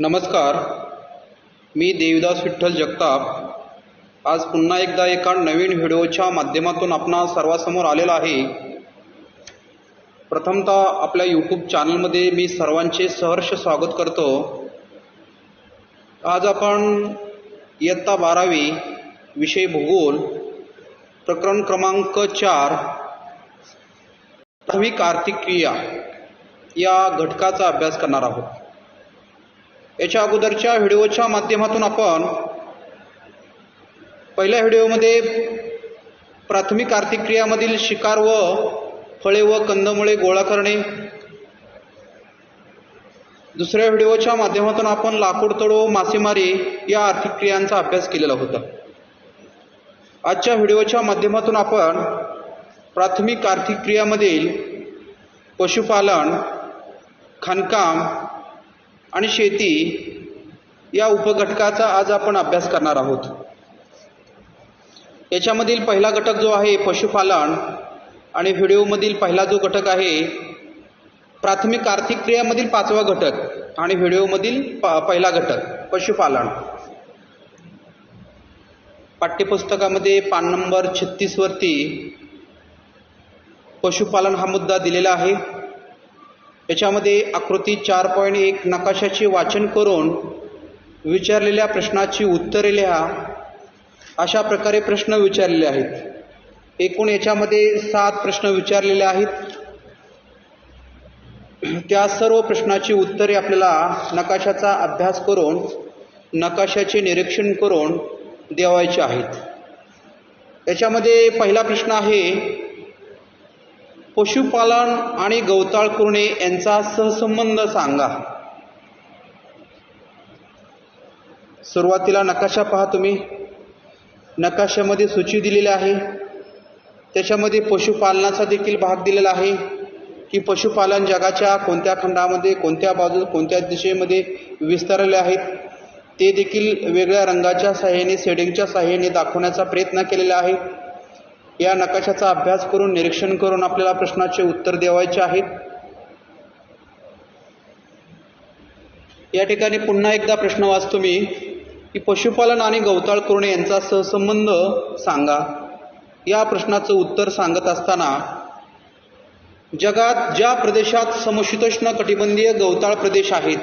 नमस्कार. मी देविदास विठ्ठल जगताप आज पुन्हा एकदा एका नवीन व्हिडिओच्या माध्यमातून आपणा सर्वांसमोर आलेला आहे. प्रथमतः आपल्या यूट्यूब चॅनलमध्ये मी सर्वांचे सहर्ष स्वागत करतो. आज आपण इयत्ता 12वी विषय भूगोल प्रकरण क्रमांक 4 प्राथमिक आर्थिक क्रिया या घटकाचा अभ्यास करणार आहोत. याच्या अगोदरच्या व्हिडिओच्या माध्यमातून आपण पहिल्या व्हिडिओमध्ये प्राथमिक आर्थिक क्रियामधील शिकार व फळे व कंदमुळे गोळा करणे, दुसऱ्या व्हिडिओच्या माध्यमातून आपण लाकूड तोड, मासेमारी या आर्थिक क्रियांचा अभ्यास केलेला होता. आजच्या व्हिडिओच्या माध्यमातून आपण प्राथमिक आर्थिक क्रियामधील पशुपालन, खाणकाम आणि शेती या उपघटकाचा आज आपण अभ्यास करणार आहोत. याच्यामधील पहिला घटक जो आहे पशुपालन आणि व्हिडिओमधील पहिला जो घटक आहे प्राथमिक आर्थिक क्रियामधील 5वा घटक आणि व्हिडिओमधील पहिला घटक पशुपालन. पाठ्यपुस्तकामध्ये पान नंबर 36 वरती पशुपालन हा मुद्दा दिलेला आहे. याच्यामध्ये आकृती 4.1 नकाशाचे वाचन करून विचारलेल्या प्रश्नाची उत्तरे लिहा अशा प्रकारे प्रश्न विचारलेले आहेत. एकूण याच्यामध्ये 7 प्रश्न विचारलेले आहेत. त्या सर्व प्रश्नाची उत्तरे आपल्याला नकाशाचा अभ्यास करून नकाशाचे निरीक्षण करून द्यावायचे आहेत. याच्यामध्ये पहिला प्रश्न आहे पशुपालन आणि गवताळ कुरणे यांचा सहसंबंध सांगा. सुरुवातीला नकाशा पहा तुम्ही. नकाशामध्ये सूची दिलेली आहे. त्याच्यामध्ये पशुपालनाचा देखील भाग दिलेला आहे की पशुपालन जगाच्या कोणत्या खंडामध्ये, कोणत्या बाजू, कोणत्या दिशेमध्ये विस्तारले आहेत ते देखील वेगळ्या रंगाच्या सहाय्याने, शेडिंगच्या सहाय्याने दाखवण्याचा प्रयत्न केलेला आहे. या नकाशाचा अभ्यास करून निरीक्षण करून आपल्याला प्रश्नाचे उत्तर द्यावायचे आहेत. या ठिकाणी पुन्हा एकदा प्रश्न वाचतो मी की पशुपालन आणि गवताळ कुरणे यांचा सहसंबंध सांगा. या प्रश्नाचं उत्तर सांगत असताना जगात ज्या प्रदेशात समशीतोष्ण कटिबंधीय गवताळ प्रदेश आहेत,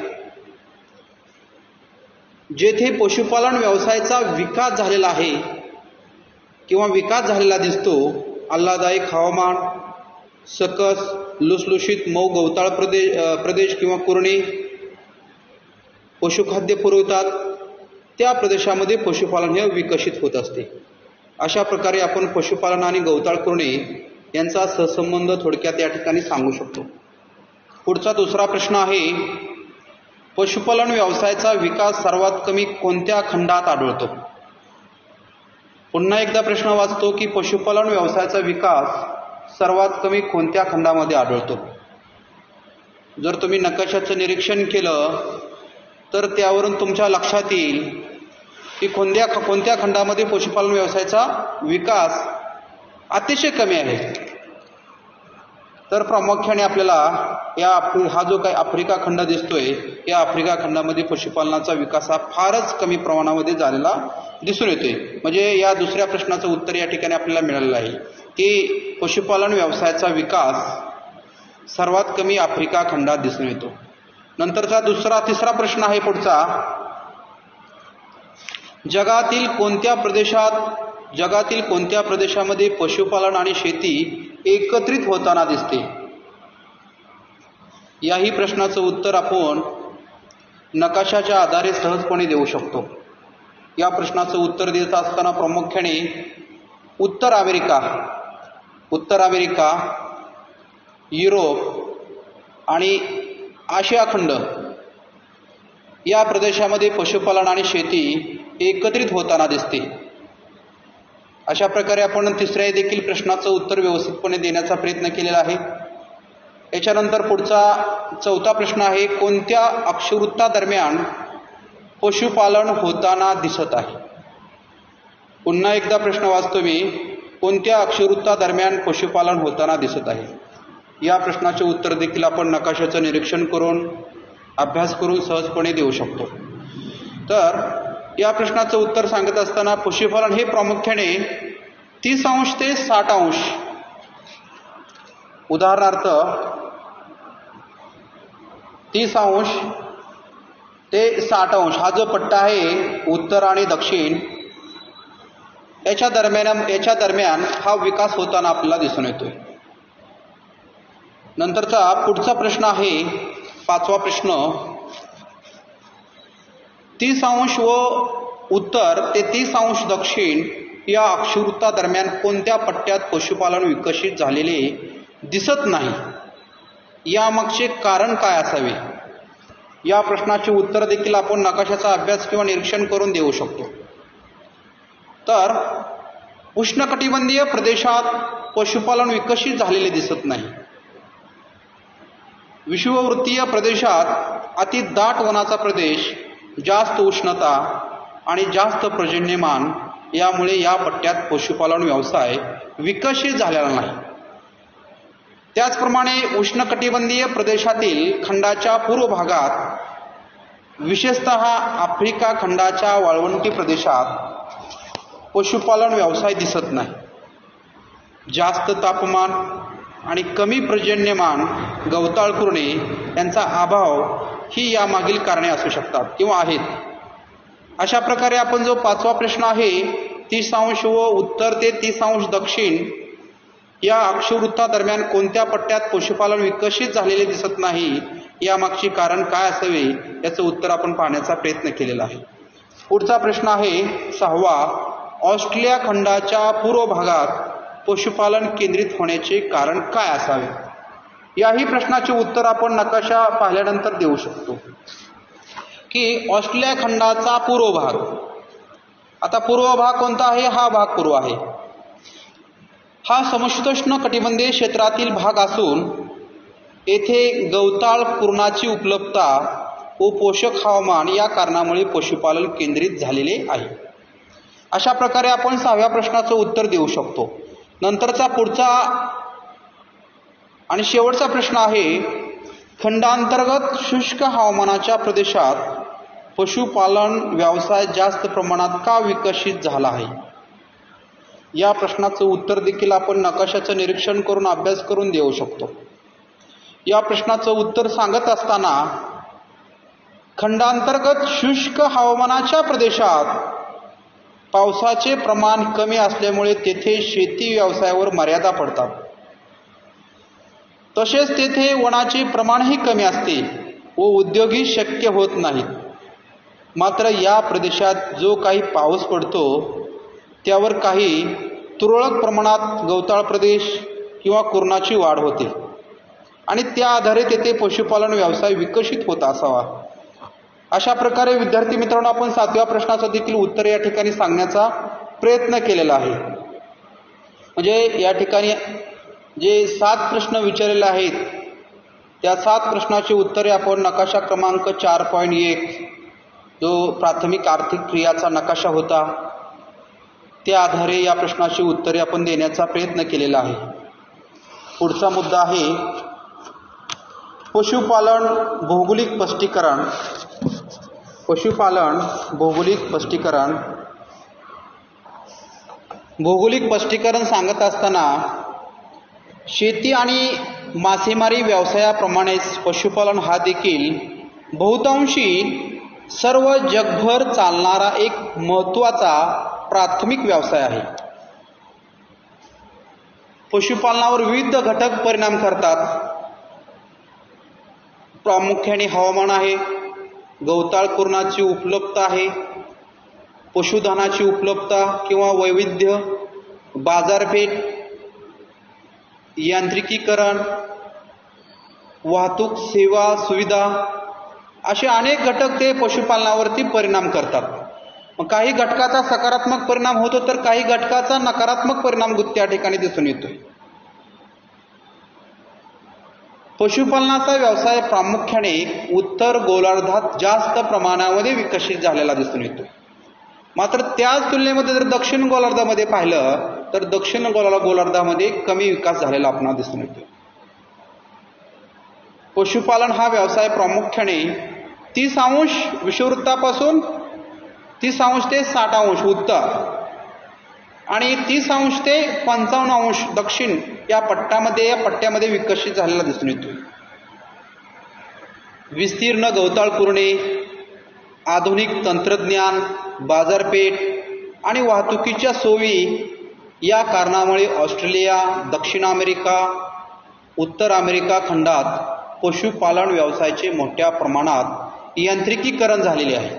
जेथे पशुपालन व्यवसायाचा विकास झालेला आहे किंवा विकास झालेला दिसतो, आल्हाददायक हवामान, सकस लुसलुशीत मऊ गवताळ प्रदेश किंवा कुरणे पशुखाद्य पुरवतात, त्या प्रदेशामध्ये पशुपालन हे विकसित होत असते. अशा प्रकारे आपण पशुपालन आणि गवताळ कुरणे यांचा सहसंबंध थोडक्यात या ठिकाणी सांगू शकतो. पुढचा दुसरा प्रश्न आहे पशुपालन व्यवसायाचा विकास सर्वात कमी कोणत्या खंडात आढळतो. पुन्हा एकदा प्रश्न वाचतो की पशुपालन व्यवसायाचा विकास सर्वात कमी कोणत्या खंडामध्ये आढळतो. जर तुम्ही नकाशाचं निरीक्षण केलं तर त्यावरून तुमच्या लक्षात येईल की कोणत्या खंडामध्ये पशुपालन व्यवसायाचा विकास अतिशय कमी आहे. तर प्रामुख्याने आपल्याला हा जो काही आफ्रिका खंड दिसतोय या आफ्रिका खंडामध्ये पशुपालनाचा विकास हा फारच कमी प्रमाणामध्ये झालेला दिसून येतोय. म्हणजे या दुसऱ्या प्रश्नाचं उत्तर या ठिकाणी आपल्याला मिळालेलं आहे की पशुपालन व्यवसायाचा विकास सर्वात कमी आफ्रिका खंडात दिसून येतो. नंतरचा तिसरा प्रश्न आहे पुढचा, जगातील कोणत्या प्रदेशामध्ये पशुपालन आणि शेती एकत्रित होताना दिसते. याही प्रश्नाचं उत्तर आपण नकाशाच्या आधारे सहजपणे देऊ शकतो. या प्रश्नाचं उत्तर देत असताना प्रामुख्याने उत्तर अमेरिका, युरोप आणि आशिया खंड या प्रदेशामध्ये पशुपालन आणि शेती एकत्रित होताना दिसते. अशा प्रकारे आपण तिसऱ्या देखील प्रश्नाचं उत्तर व्यवस्थितपणे देण्याचा प्रयत्न केलेला आहे. याच्यानंतर पुढचा चौथा प्रश्न आहे कोणत्या अक्षवृत्तादरम्यान पशुपालन होताना दिसत आहे. पुन्हा एकदा प्रश्न वाचतो मी, कोणत्या अक्षवृत्तादरम्यान पशुपालन होताना दिसत आहे. या प्रश्नाचे उत्तर देखील आपण नकाशाचं निरीक्षण करून अभ्यास करून सहजपणे देऊ शकतो. तर या प्रश्नाचं उत्तर सांगत असताना पशुपालन हे प्रामुख्याने 30° ते 60°, उदाहरणार्थ 30° ते 60° हा जो पट्टा आहे उत्तर आणि दक्षिण याच्या दरम्यान हा विकास होताना आपल्याला दिसून येतोय. नंतरचा पुढचा प्रश्न आहे 5वा प्रश्न. 30° व उत्तर ते 30° दक्षिण या अक्षवृत्तादरम्यान कोणत्या पट्ट्यात पशुपालन विकसित झालेले दिसत नाही, यामागचे कारण काय असावे? या प्रश्नाचे उत्तर देखील आपण नकाशाचा अभ्यास किंवा निरीक्षण करून देऊ शकतो. तर उष्णकटिबंधीय प्रदेशात पशुपालन विकसित झालेले दिसत नाही. विषुववृत्तीय प्रदेशात अति दाट वनाचा प्रदेश, जास्त उष्णता आणि जास्त पर्जन्यमान यामुळे या पट्ट्यात पशुपालन व्यवसाय विकसित झालेला नाही. त्याचप्रमाणे उष्णकटिबंधीय प्रदेशातील खंडाच्या पूर्व भागात, विशेषतः आफ्रिका खंडाच्या वाळवंटी प्रदेशात पशुपालन व्यवसाय दिसत नाही. जास्त तापमान आणि कमी पर्जन्यमान, गवताळ कुरणे यांचा अभाव ही यामागील कारणे असू शकतात किंवा आहेत. अशा प्रकारे आपण जो 5वा प्रश्न आहे 30° व उत्तर ते 30° दक्षिण या अक्षवृत्तादरम्यान कोणत्या पट्ट्यात पशुपालन विकसित झालेले दिसत नाही, यामागचे कारण काय असावे याचं उत्तर आपण पाहण्याचा प्रयत्न केलेला आहे. पुढचा प्रश्न आहे 6वा. ऑस्ट्रेलिया खंडाच्या पूर्व भागात पशुपालन केंद्रित होण्याचे कारण काय असावे? याही प्रश्नाचे उत्तर आपण नकाशा पाहिल्यानंतर देऊ शकतो की ऑस्ट्रेलिया खंडाचा पूर्व भाग, आता पूर्व भाग कोणता आहे? हा भाग पूर्व आहे. हा समशीतोष्ण कटिबंधीय क्षेत्रातील भाग असून येथे गवताळ कुरणाची उपलब्धता व पोषक हवामान या कारणामुळे पशुपालन केंद्रित झालेले आहे. अशा प्रकारे आपण 6व्या प्रश्नाचं उत्तर देऊ शकतो. नंतरचा पुढचा आणि शेवटचा प्रश्न आहे खंडांतर्गत शुष्क हवामानाच्या प्रदेशात पशुपालन व्यवसाय जास्त प्रमाणात का विकसित झाला आहे? या प्रश्नाचं उत्तर देखील आपण नकाशाचं निरीक्षण करून अभ्यास करून देऊ शकतो. या प्रश्नाचं उत्तर सांगत असताना खंडांतर्गत शुष्क हवामानाच्या प्रदेशात पावसाचे प्रमाण कमी असल्यामुळे तेथे शेती व्यवसायावर मर्यादा पडतात. तसेच तेथे वनाचे प्रमाणही कमी असते व उद्योगही शक्य होत नाहीत. मात्र या प्रदेशात जो काही पाऊस पडतो त्यावर काही तुरळक प्रमाणात गवताळ प्रदेश किंवा कुरणाची वाढ होते आणि त्या आधारे तेथे पशुपालन व्यवसाय विकसित होत असावा. अशा प्रकारे विद्यार्थी मित्रांनो आपण 7व्या प्रश्नाचं देखील उत्तर या ठिकाणी सांगण्याचा प्रयत्न केलेला आहे. म्हणजे या ठिकाणी जे 7 प्रश्न विचारलेले आहेत त्या 7 प्रश्नाची उत्तरे आपण नकाशा क्रमांक 4.1 जो प्राथमिक आर्थिक क्रियाचा नकाशा होता त्या आधारे या प्रश्नाची उत्तरे आपण देण्याचा प्रयत्न केलेला आहे. पुढचा मुद्दा आहे पशुपालन भौगोलिक स्पष्टीकरण. पशुपालन भौगोलिक स्पष्टीकरण. भौगोलिक स्पष्टीकरण सांगत असताना शेती आणि मासेमारी व्यवसायाप्रमाणेच पशुपालन हा देखील बहुतांशी सर्व जगभर चालणारा एक महत्त्वाचा प्राथमिक व्यवसाय आहे. पशुपालनावर विविध घटक परिणाम करतात. प्रामुख्याने हवामान आहे, गवताळ कुरणाची उपलब्धता आहे, पशुधनाची उपलब्धता किंवा वैविध्य, बाजारपेठ, यांत्रिकीकरण, वाहतूक सेवा सुविधा असे अनेक घटक ते पशुपालनावरती परिणाम करतात. मग काही घटकाचा सकारात्मक परिणाम होतो तर काही घटकाचा नकारात्मक परिणाम त्या ठिकाणी दिसून येतोय. पशुपालनाचा व्यवसाय प्रामुख्याने उत्तर गोलार्धात जास्त प्रमाणामध्ये विकसित झालेला दिसून येतो. मात्र त्याच तुलनेमध्ये जर दक्षिण गोलार्धामध्ये पाहिलं तर दक्षिण गोलार्धामध्ये कमी विकास झालेला आपल्याला दिसून येतो. पशुपालन हा व्यवसाय प्रामुख्याने 30° विषुववृत्तापासून 30° ते 60° उत्तर आणि 30° ते 55° दक्षिण या पट्ट्यामध्ये विकसित झालेला दिसून येतो. विस्तीर्ण गवताळ कुरणे, आधुनिक तंत्रज्ञान, बाजारपेठ आणि वाहतुकीच्या सोयी या कारणामुळे ऑस्ट्रेलिया, दक्षिण अमेरिका, उत्तर अमेरिका खंडात पशुपालन व्यवसायाचे मोठ्या प्रमाणात यांत्रिकीकरण झालेले आहे.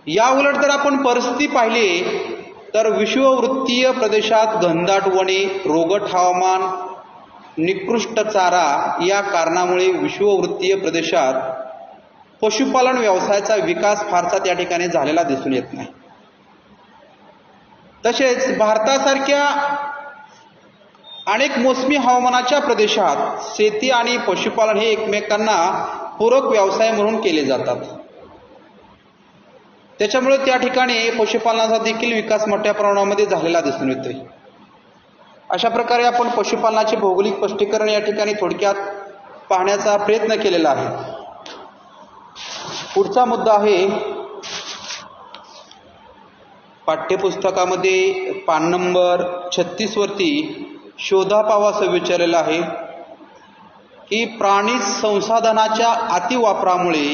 या उलट जर आपण परिस्थिती पाहिली तर विषुववृत्तीय प्रदेशात घनदाट वने, रोगट हवामान, निकृष्ट चारा या कारणामुळे विषुववृत्तीय प्रदेशात पशुपालन व्यवसायाचा विकास फारसा त्या ठिकाणी झालेला दिसून येत नाही. तसेच भारतासारख्या अनेक मोसमी हवामानाच्या प्रदेशात शेती आणि पशुपालन हे एकमेकांना पूरक व्यवसाय म्हणून केले जातात. त्याच्यामुळे त्या ठिकाणी पशुपालनाचा देखील विकास मोठ्या प्रमाणामध्ये झालेला दिसून येतोय. अशा प्रकारे आपण पशुपालनाचे भौगोलिक स्पष्टीकरण या ठिकाणी थोडक्यात पाहण्याचा प्रयत्न केलेला आहे. पुढचा मुद्दा आहे पाठ्यपुस्तकामध्ये पान नंबर 36 वरती शोधापावा असं विचारलेलं आहे की प्राणी संसाधनाच्या अतिवापरामुळे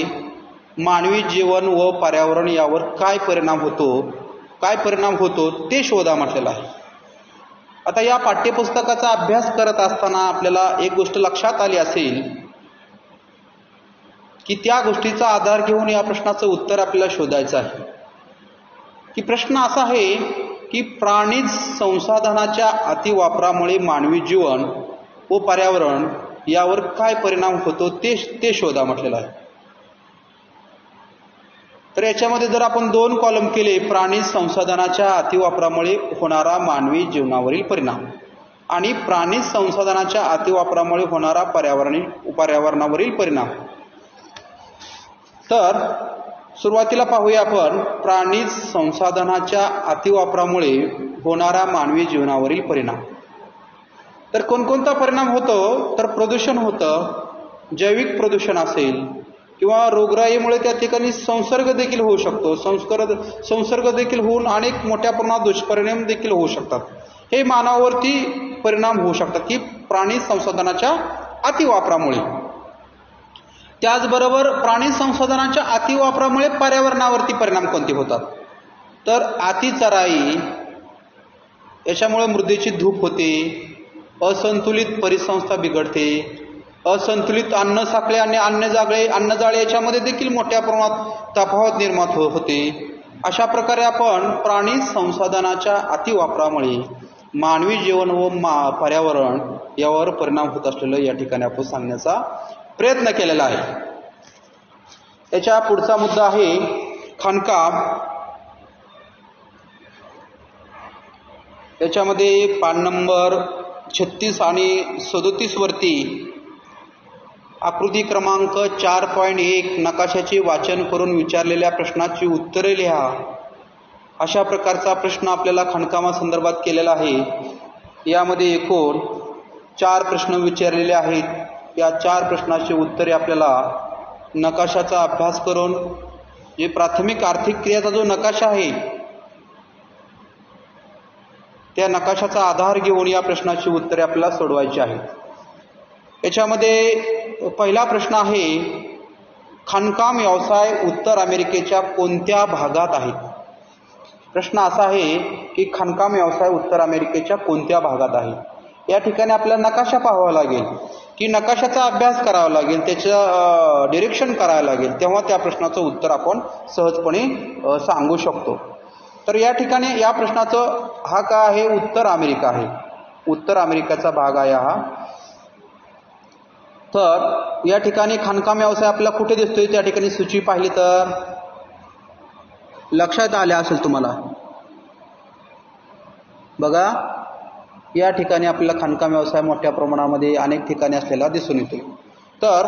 मानवी जीवन व पर्यावरण यावर काय परिणाम होतो ते शोधा म्हटलेलं आहे. आता या पाठ्यपुस्तकाचा अभ्यास करत असताना आपल्याला एक गोष्ट लक्षात आली असेल की त्या गोष्टीचा आधार घेऊन या प्रश्नाचं उत्तर आपल्याला शोधायचं आहे. की प्रश्न असा आहे की प्राणी संसाधनाच्या अतिवापरामुळे मानवी जीवन व पर्यावरण यावर काय परिणाम होतो ते शोधा म्हटलेलं आहे. तर याच्यामध्ये जर आपण 2 कॉलम केले, प्राणी संसाधनाच्या अतिवापरामुळे होणारा मानवी जीवनावरील परिणाम आणि प्राणी संसाधनाच्या अतिवापरामुळे होणारा पर्यावरणावरील परिणाम. तर सुरुवातीला पाहूया आपण प्राणी संसाधनाच्या अतिवापरामुळे होणारा मानवी जीवनावरील परिणाम. तर कोणकोणता परिणाम होतो तर प्रदूषण होतं, जैविक प्रदूषण असेल किंवा रोगराईमुळे त्या ठिकाणी संसर्ग देखील होऊ शकतो. संसर्ग देखील होऊन अनेक मोठ्या प्रमाणात दुष्परिणाम देखील होऊ शकतात. हे मानवावरती परिणाम होऊ शकतात की प्राणी संसाधनाच्या अतिवापरामुळे. त्याचबरोबर प्राणी संसाधनाच्या अतिवापरामुळे पर्यावरणावरती परिणाम कोणते होतात तर अतिचराई, याच्यामुळे मृदेची धूप होते, असंतुलित परिसंस्था बिघडते, असंतुलित अन्न साखळी आणि अन्नजाळे याच्यामध्ये देखील मोठ्या प्रमाणात तफावत निर्माण होते. अशा प्रकारे आपण प्राणी संसाधनाच्या अतिवापरामुळे मानवी जीवन व पर्यावरण यावर परिणाम होत असलेलं या ठिकाणी आपण सांगण्याचा प्रयत्न केलेला आहे. याच्या पुढचा मुद्दा आहे खाणकाम. याच्यामध्ये पान नंबर 36 आणि 37 वरती आकृती क्रमांक 4.1 नकाशाचे वाचन करून विचारलेल्या प्रश्नाची उत्तरे लिहा अशा प्रकारचा प्रश्न आपल्याला खाणकामासंदर्भात केलेला आहे. यामध्ये एकूण 4 प्रश्न विचारलेले आहेत. या 4 प्रश्नाची उत्तरे आपल्याला नकाशाचा अभ्यास करून जे प्राथमिक आर्थिक क्रियाचा जो नकाशा आहे त्या नकाशाचा आधार घेऊन या प्रश्नाची उत्तरे आपल्याला सोडवायची आहेत. याच्यामध्ये पहिला प्रश्न आहे खाणकाम व्यवसाय उत्तर अमेरिकेच्या कोणत्या भागात आहेत. प्रश्न असा आहे की खाणकाम व्यवसाय उत्तर अमेरिकेच्या कोणत्या भागात आहे. या ठिकाणी आपल्याला नकाशा पाहावा लागेल की नकाशाचा अभ्यास करावा लागेल, त्याचं डिरेक्शन करावं लागेल, तेव्हा त्या प्रश्नाचं उत्तर आपण सहजपणे सांगू शकतो. तर या ठिकाणी या प्रश्नाचं हा काय आहे उत्तर अमेरिका आहे. उत्तर अमेरिकेचा भाग आहे हा. तर या ठिकाणी खाणकाम व्यवसाय आपल्याला कुठे दिसतोय त्या ठिकाणी सूची पाहिली तर लक्षात आले असेल तुम्हाला. बघा या ठिकाणी आपल्याला खाणकाम व्यवसाय मोठ्या प्रमाणामध्ये अनेक ठिकाणी असलेला दिसून येतो. तर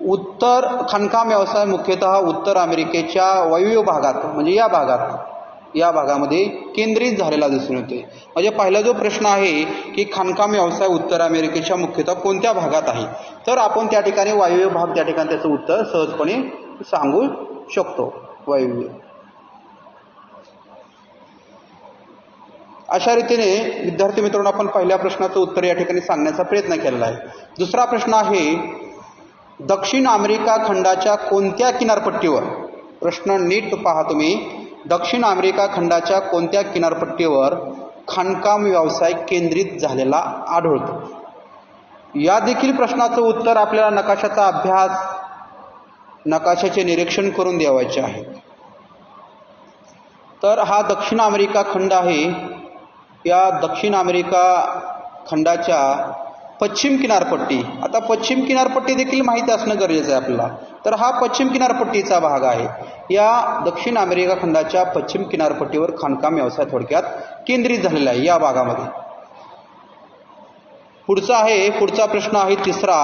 उत्तर खाणकाम व्यवसाय मुख्यतः उत्तर अमेरिकेच्या वायव्य भागात म्हणजे या भागात या भागामध्ये केंद्रित झालेला दिसून येतोय. म्हणजे पहिला जो प्रश्न आहे की खाणकाम व्यवसाय उत्तर अमेरिकेच्या मुख्यतः कोणत्या भागात आहे, तर आपण त्या ठिकाणी वायव्य भाग त्या ठिकाणी त्याचं उत्तर सहजपणे सांगू शकतो. वायव्य. अशा रीतीने विद्यार्थी मित्रांनो आपण पहिल्या प्रश्नाचं उत्तर या ठिकाणी सांगण्याचा प्रयत्न केलेला आहे. दुसरा प्रश्न आहे दक्षिण अमेरिका खंडाच्या कोणत्या किनारपट्टीवर, प्रश्न नीट पहा तुम्ही, दक्षिण अमेरिका खंडाच्या कोणत्या किनारपट्टीवर खाणकाम व्यवसाय केंद्रित झालेला आढळतो. या देखील प्रश्नाचं उत्तर आपल्याला नकाशाचा अभ्यास, नकाशाचे निरीक्षण करून द्यावायचे आहे. तर हा दक्षिण अमेरिका खंड आहे. या दक्षिण अमेरिका खंडाच्या पश्चिम किनारपट्टी, आता पश्चिम किनारपट्टी देखील माहिती असणं गरजेचं आहे आपल्याला. तर हा पश्चिम किनारपट्टीचा भाग आहे. या दक्षिण अमेरिका खंडाच्या पश्चिम किनारपट्टीवर खाणकाम व्यवसाय थोडक्यात केंद्रित झालेला आहे या भागामध्ये. पुढचा प्रश्न आहे तिसरा,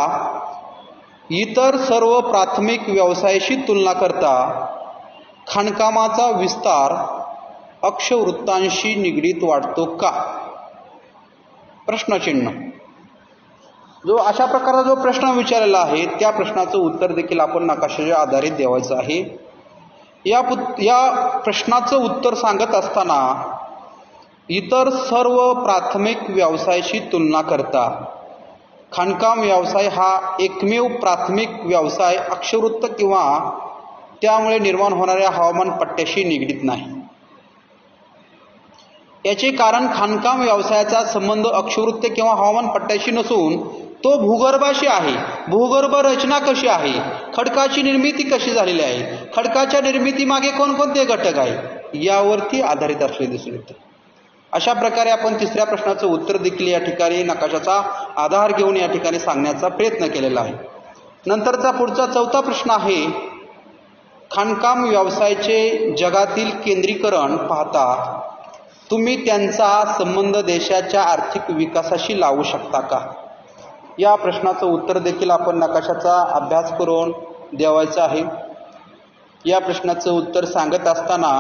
इतर सर्व प्राथमिक व्यवसायाशी तुलना करता खाणकामाचा विस्तार अक्षवृत्तांशी निगडीत वाटतो का, प्रश्नचिन्ह. जो अशा प्रकारचा जो प्रश्न विचारलेला आहे त्या प्रश्नाचं उत्तर देखील आपण नकाशाच्या आधारे द्यावायचं आहे. या प्रश्नाचं उत्तर सांगत असताना इतर सर्व प्राथमिक व्यवसायाशी तुलना करता खाणकाम व्यवसाय हा एकमेव प्राथमिक व्यवसाय अक्षवृत्त किंवा त्यामुळे निर्माण होणाऱ्या हवामान पट्ट्याशी निगडीत नाही. याचे कारण खाणकाम व्यवसायाचा संबंध अक्षवृत्त किंवा हवामान पट्ट्याशी नसून तो भूगर्भाशी आहे. भूगर्भ रचना कशी आहे, खडकाची निर्मिती कशी झालेली आहे, खडकाच्या निर्मितीमागे कोणकोणते घटक आहे, यावरती आधारित असले दिसून येते. अशा प्रकारे आपण तिसऱ्या प्रश्नाचं उत्तर देखील या ठिकाणी नकाशाचा आधार घेऊन या ठिकाणी सांगण्याचा प्रयत्न केलेला आहे. नंतरचा पुढचा चौथा प्रश्न आहे, खाणकाम व्यवसायाचे जगातील केंद्रीकरण पाहता तुम्ही त्यांचा संबंध देशाच्या आर्थिक विकासाशी लावू शकता का. या प्रश्नाचं उत्तर देखील आपण नकाशाचा अभ्यास करून द्यावायचं आहे. या प्रश्नाचं उत्तर सांगत असताना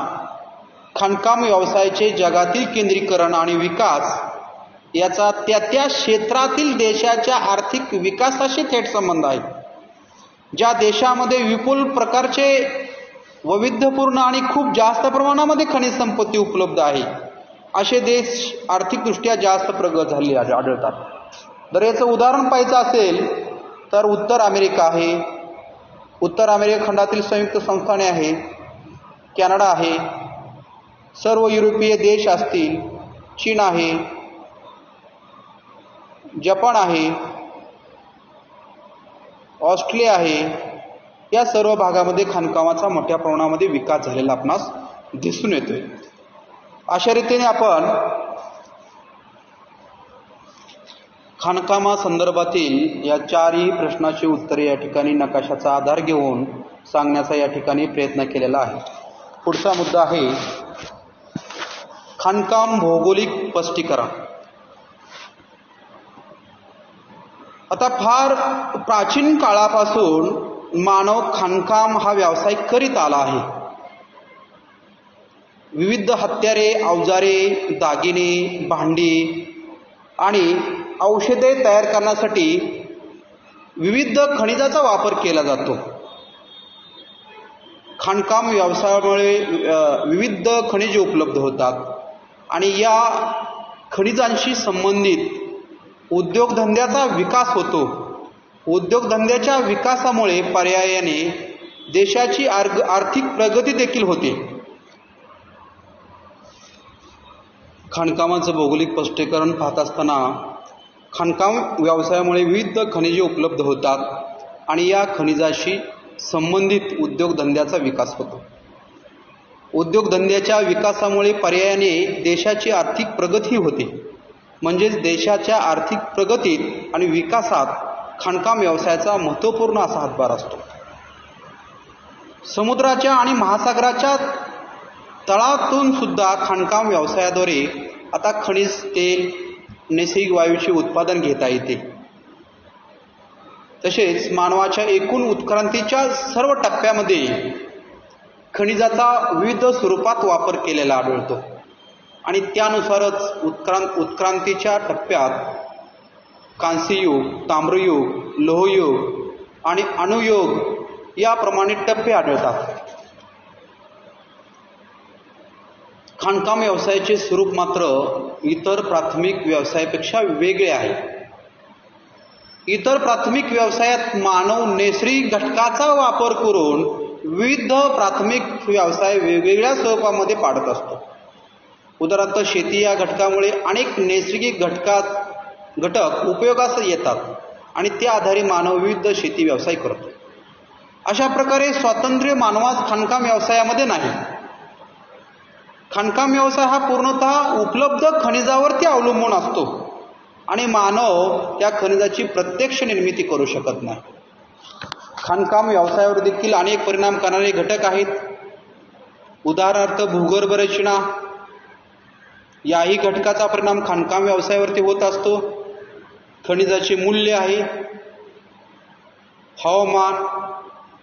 खाणकाम व्यवसायाचे जगातील केंद्रीकरण आणि विकास याचा त्या क्षेत्रातील देशाच्या आर्थिक विकासाशी थेट संबंध आहे. ज्या देशामध्ये विपुल प्रकारचे वैविध्यपूर्ण आणि खूप जास्त प्रमाणामध्ये खनिज संपत्ती उपलब्ध आहे असे देश आर्थिकदृष्ट्या जास्त प्रगत झालेले आढळतात. जर याचं उदाहरण पाहायचं असेल तर उत्तर अमेरिका आहे. उत्तर अमेरिका खंडातील संयुक्त संस्थाने आहे, कॅनडा आहे, सर्व युरोपीय देश असतील, चीन आहे, जपान आहे, ऑस्ट्रेलिया आहे. या सर्व भागामध्ये खाणकामाचा मोठ्या प्रमाणामध्ये विकास झालेला आपणास दिसून येतोय. अशा रीतीने आपण खाणकामा संदर्भातील या चारही प्रश्नाची उत्तरे या ठिकाणी नकाशाचा आधार घेऊन सांगण्याचा या ठिकाणी प्रयत्न केलेला आहे. पुढचा मुद्दा आहे खाणकाम भौगोलिक स्पष्टीकरण. आता फार प्राचीन काळापासून मानव खाणकाम हा व्यवसाय करीत आला आहे. विविध हत्यारे, अवजारे, दागिने, भांडी आणि औषधे तयार करण्यासाठी विविध खनिजाचा वापर केला जातो. खाणकाम व्यवसायामुळे विविध खनिजे उपलब्ध होतात आणि या खनिजांशी संबंधित उद्योगधंद्याचा विकास होतो. उद्योगधंद्याच्या विकासामुळे पर्यायाने देशाची आर्थिक प्रगती देखील होते. खाणकामाचं भौगोलिक स्पष्टीकरण पाहत असताना खाणकाम व्यवसायामुळे विविध खनिजे उपलब्ध होतात आणि या खनिजाशी संबंधित उद्योगधंद्याचा विकास होतो. उद्योगधंद्याच्या विकासामुळे पर्यायाने देशाची आर्थिक प्रगती होते. म्हणजेच देशाच्या आर्थिक प्रगतीत आणि विकासात खाणकाम व्यवसायाचा महत्त्वपूर्ण असा हातभार असतो. समुद्राच्या आणि महासागराच्या तळातून सुद्धा खाणकाम व्यवसायाद्वारे आता खनिज तेल, नैसर्गिक वायूचे उत्पादन घेता येते. तसेच मानवाच्या एकूण उत्क्रांतीच्या सर्व टप्प्यामध्ये खनिजाचा विविध स्वरूपात वापर केलेला आढळतो आणि त्यानुसारच उत्क्रांतीच्या टप्प्यात कांस्ययुग, ताम्रयुग, लोहयुग आणि अणुयुग याप्रमाणे टप्पे आढळतात. खाणकाम व्यवसायाचे स्वरूप मात्र इतर प्राथमिक व्यवसायापेक्षा वेगळे आहे. इतर प्राथमिक व्यवसायात मानव नैसर्गिक घटकाचा वापर करून विविध प्राथमिक व्यवसाय वेगवेगळ्या स्वरूपामध्ये पाडत असतो. उदाहरणार्थ शेती या घटकामुळे अनेक नैसर्गिक घटक उपयोगास येतात आणि त्या आधारे मानव विविध शेती व्यवसाय करतो. अशा प्रकारे स्वातंत्र्य मानवास खाणकाम व्यवसायामध्ये नाही. खाणकाम व्यवसाय हा पूर्णतः उपलब्ध खनिजावरती अवलंबून असतो आणि मानव त्या खनिजाची प्रत्यक्ष निर्मिती करू शकत नाही. खाणकाम व्यवसायावर देखील अनेक परिणाम करणारे घटक आहेत. उदाहरणार्थ भूगर्भ रचना, याही घटकाचा परिणाम खाणकाम व्यवसायावरती होत असतो. खनिजाचे मूल्य आहे, हवामान,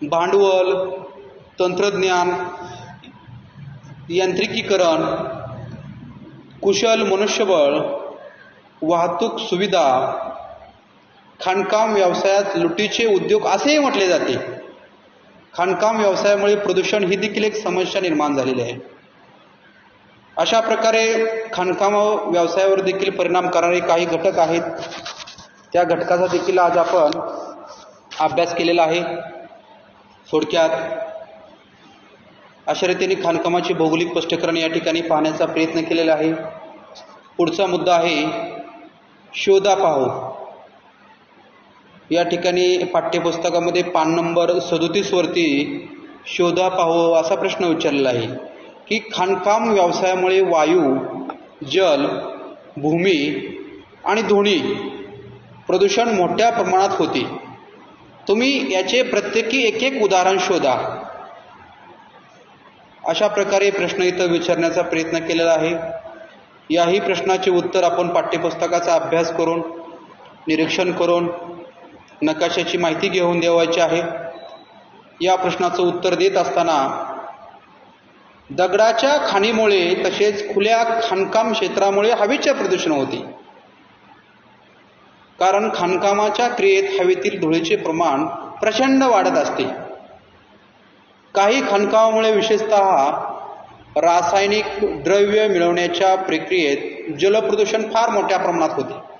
भांडवल, तंत्रज्ञान, यांत्रिकीकरण, कुशल मनुष्यबळ, वाहतूक सुविधा. खाणकाम व्यवसायात लुटीचे उद्योग असेही म्हटले जाते. खाणकाम व्यवसायामुळे प्रदूषण ही देखील एक समस्या निर्माण झालेली आहे. अशा प्रकारे खाणकाम व्यवसायावर देखील परिणाम करणारे काही घटक आहेत. त्या घटकाचा देखील आज आपण अभ्यास केलेला आहे. थोडक्यात अशा रीतीने खाणकामाचे भौगोलिक स्पष्टीकरण या ठिकाणी पाहण्याचा प्रयत्न केलेला आहे. पुढचा मुद्दा आहे शोधा पाहू. या ठिकाणी पाठ्यपुस्तकामध्ये पान नंबर 37 वरती शोधा पाहू असा प्रश्न विचारलेला आहे की खाणकाम व्यवसायामुळे वायू, जल, भूमी आणि ध्वनी प्रदूषण मोठ्या प्रमाणात होते. तुम्ही याचे प्रत्येकी एक एक उदाहरण शोधा. अशा प्रकारे प्रश्न इथं विचारण्याचा प्रयत्न केलेला आहे. याही प्रश्नाचे उत्तर आपण पाठ्यपुस्तकाचा अभ्यास करून, निरीक्षण करून, नकाशाची माहिती घेऊन द्यायची आहे. या प्रश्नाचं उत्तर देत असताना दगडाच्या खाणीमुळे तसेच खुल्या खाणकाम क्षेत्रामुळे हवेचे प्रदूषण होते. कारण खाणकामाच्या क्रियेत हवेतील धुळीचे प्रमाण प्रचंड वाढत असते. काही खाणकामामुळे विशेषतः रासायनिक द्रव्य मिळवण्याच्या प्रक्रियेत जलप्रदूषण फार मोठ्या प्रमाणात होते.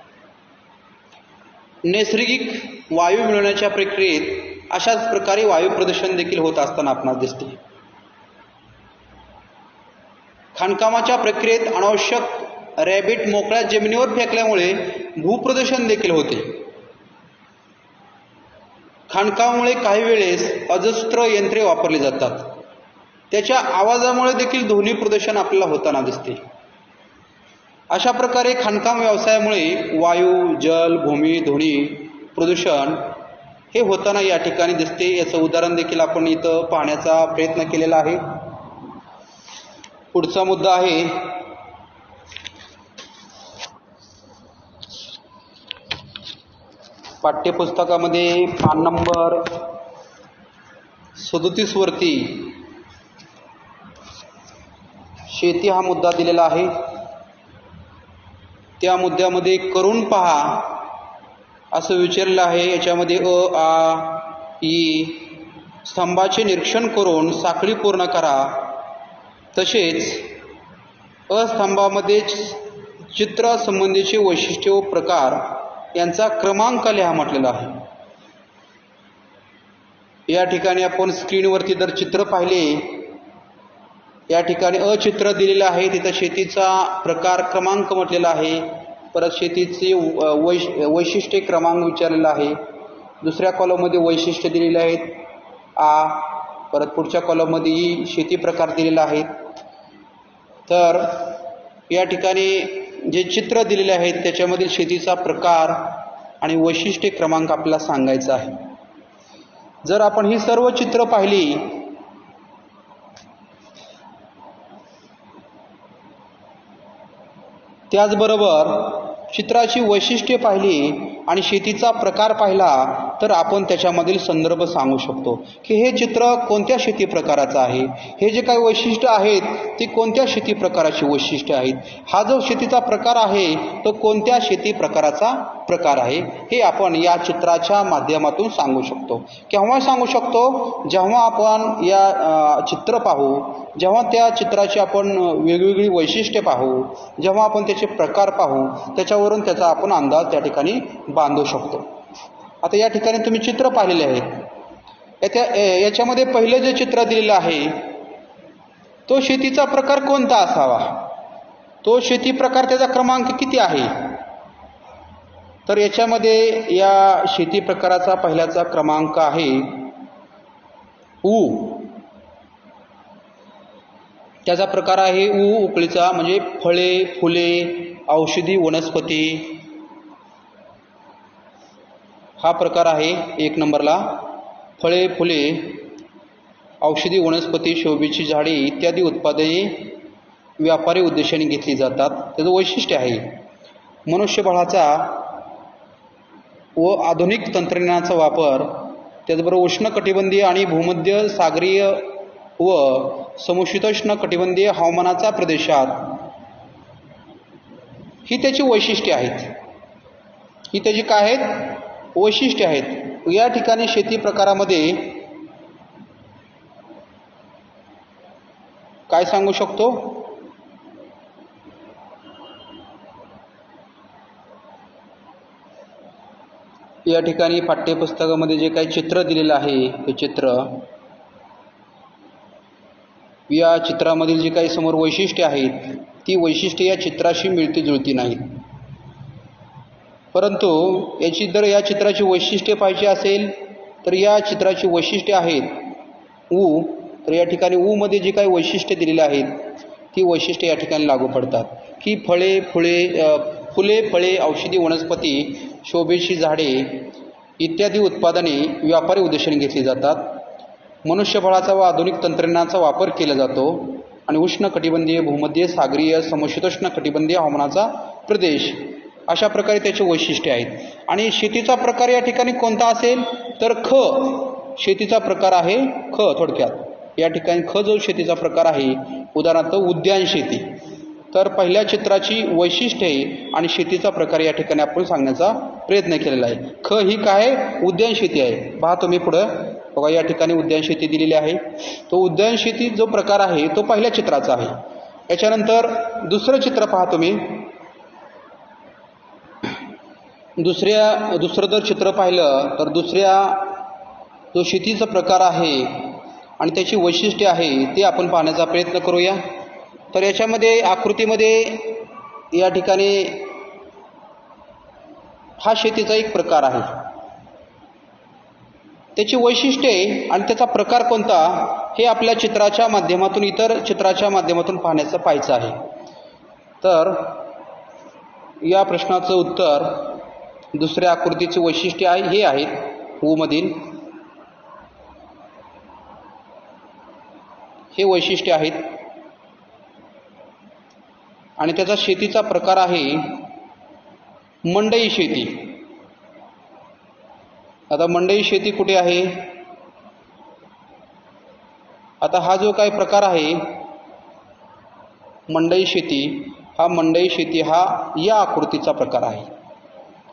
नैसर्गिक वायू मिळवण्याच्या प्रक्रियेत अशाच प्रकारे वायू प्रदूषण देखील होत असताना आपणास दिसते. खाणकामाच्या प्रक्रियेत अनावश्यक रॅबिट मोकळ्या जमिनीवर फेकल्यामुळे भूप्रदूषण देखील होते. खाणकामामुळे काही वेळेस अजस्त्र यंत्रे वापरली जातात. त्याच्या आवाजामुळे देखील ध्वनी प्रदूषण आपल्याला होताना दिसते. अशा प्रकारे खाणकाम व्यवसायामुळे वायू, जल, भूमी, ध्वनी प्रदूषण हे होताना या ठिकाणी दिसते. याचं उदाहरण देखील आपण इथं पाहण्याचा प्रयत्न केलेला आहे. पुढचा मुद्दा आहे पाठ्यपुस्तकामध्ये पान नंबर 37 वरती शेती हा मुद्दा दिलेला आहे. त्या मुद्द्यामध्ये करून पहा असं विचारलेलं आहे. याच्यामध्ये अ, आ, ई स्तंभाचे निरीक्षण करून साखळी पूर्ण करा. तसेच अस्तंभामध्ये चित्रासंबंधीचे वैशिष्ट्य व प्रकार यांचा क्रमांक लिहा म्हटलेला आहे. या ठिकाणी आपण स्क्रीनवरती जर चित्र पाहिले, या ठिकाणी चित्र दिलेलं आहे. तिथं शेतीचा प्रकार क्रमांक म्हटलेला आहे. परत शेतीचे वैशिष्ट्य क्रमांक विचारलेला आहे. दुसऱ्या कॉलममध्ये वैशिष्ट्य दिलेले आहेत आ. परत पुढच्या कॉलममध्ये ई शेती प्रकार दिलेला आहे. तर या ठिकाणी जे चित्र दिलेले आहेत त्याच्यामधील शेतीचा प्रकार आणि वैशिष्ट्य क्रमांक आपल्याला सांगायचा आहे. जर आपण ही सर्व चित्र पाहिली त्याचबरोबर चित्राची वैशिष्ट्ये पाहिली आणि शेतीचा प्रकार पाहिला तर आपण त्याच्यामधील संदर्भ सांगू शकतो की हे चित्र कोणत्या शेती प्रकाराचं आहे, हे जे काही वैशिष्ट्य आहेत ती कोणत्या शेती प्रकाराची वैशिष्ट्ये आहेत, हा जो शेतीचा प्रकार आहे तो कोणत्या शेती प्रकाराचा प्रकार आहे, हे आपण या चित्राच्या माध्यमातून सांगू शकतो. केव्हा सांगू शकतो? जेव्हा आपण या चित्र पाहू, जेव्हा त्या चित्राची आपण वेगवेगळी वैशिष्ट्ये पाहू, जेव्हा आपण त्याचे प्रकार पाहू, त्याच्यावरून त्याचा आपण अंदाज त्या ठिकाणी बांधू शकतो. आता या ठिकाणी तुम्ही चित्र पाहिलेले आहेत. याच्यामध्ये पहिलं जे चित्र दिलेलं आहे तो शेतीचा प्रकार कोणता असावा, तो शेती प्रकार त्याचा क्रमांक किती आहे? तर याच्यामध्ये या शेती प्रकाराचा पहिल्याचा क्रमांक आहे ऊ. त्याचा प्रकार आहे ऊ उकळीचा, म्हणजे फळे, फुले, औषधी वनस्पती हा प्रकार आहे 1 नंबरला. फळे, फुले, औषधी वनस्पती, शोभेची झाडे इत्यादी उत्पादने व्यापारी उद्देशाने घेतली जातात. त्याचं वैशिष्ट्य आहे मनुष्यबळाचा व आधुनिक तंत्रज्ञानाचा वापर, त्याचबरोबर उष्णकटिबंधीय आणि भूमध्य सागरीय व समशीतोष्ण कटिबंधीय हवामानाचा प्रदेशात ही त्याची वैशिष्ट्ये आहेत. ही त्याची काय आहेत? वैशिष्ट्ये आहेत. या ठिकाणी शेती प्रकारामध्ये काय सांगू शकतो? या ठिकाणी पाठ्यपुस्तकामध्ये जे काही चित्र दिलेलं आहे हे चित्र, या चित्रामधील जी काही समोर वैशिष्ट्ये आहेत ती वैशिष्ट्ये या चित्राशी मिळती जुळती नाहीत. परंतु याची जर या चित्राची वैशिष्ट्ये पाहिजे असेल तर या चित्राची वैशिष्ट्ये आहेत ऊ. तर या ठिकाणी ऊ मध्ये जी काही वैशिष्ट्ये दिलेली आहेत ती वैशिष्ट्ये या ठिकाणी लागू पडतात की फुले, फळे, औषधी वनस्पती, शोभेची झाडे इत्यादी उत्पादने व्यापारी उद्देशाने घेतली जातात. मनुष्यबळाचा व आधुनिक तंत्रज्ञानाचा वापर केला जातो आणि उष्णकटिबंधीय, भूमध्य सागरीय, समशीतोष्ण कटिबंधीय हवामानाचा प्रदेश, अशा प्रकारे त्याचे वैशिष्ट्ये आहेत. आणि शेतीचा प्रकार या ठिकाणी कोणता असेल तर ख शेतीचा प्रकार आहे. ख थोडक्यात या ठिकाणी ख जो शेतीचा प्रकार आहे, उदाहरणार्थ उद्यान शेती. तर पहिल्या चित्राची वैशिष्ट्ये आणि शेतीचा प्रकार या ठिकाणी आपण सांगण्याचा प्रयत्न केलेला आहे. ख ही काय? उद्यान शेती आहे. पहा तुम्ही पुढं बघा, या ठिकाणी उद्यान शेती दिलेली आहे. तो उद्यान शेती जो प्रकार आहे तो पहिल्या चित्राचा आहे. याच्यानंतर दुसरं चित्र पहा तुम्ही. दुसरं जर चित्र पाहिलं तर दुसऱ्या जो शेतीचा प्रकार आहे आणि त्याची वैशिष्ट्ये आहे ते आपण पाहण्याचा प्रयत्न करूया. तर याच्यामध्ये आकृतीमध्ये या ठिकाणी हा शेतीचा एक प्रकार आहे, त्याची वैशिष्ट्ये आणि त्याचा प्रकार कोणता हे आपल्या चित्राच्या माध्यमातून, इतर चित्राच्या माध्यमातून पाहायचं आहे. तर या प्रश्नाचं उत्तर दुसऱ्या आकृतीचे वैशिष्ट्य आहे हे आहेत ऊ मधील हे वैशिष्ट्य आहेत आणि त्याचा शेतीचा प्रकार आहे मंडई शेती. आता मंडई शेती कुठे आहे? आता हा जो काही प्रकार आहे मंडई शेती, हा मंडई शेती हा या आकृतीचा प्रकार आहे,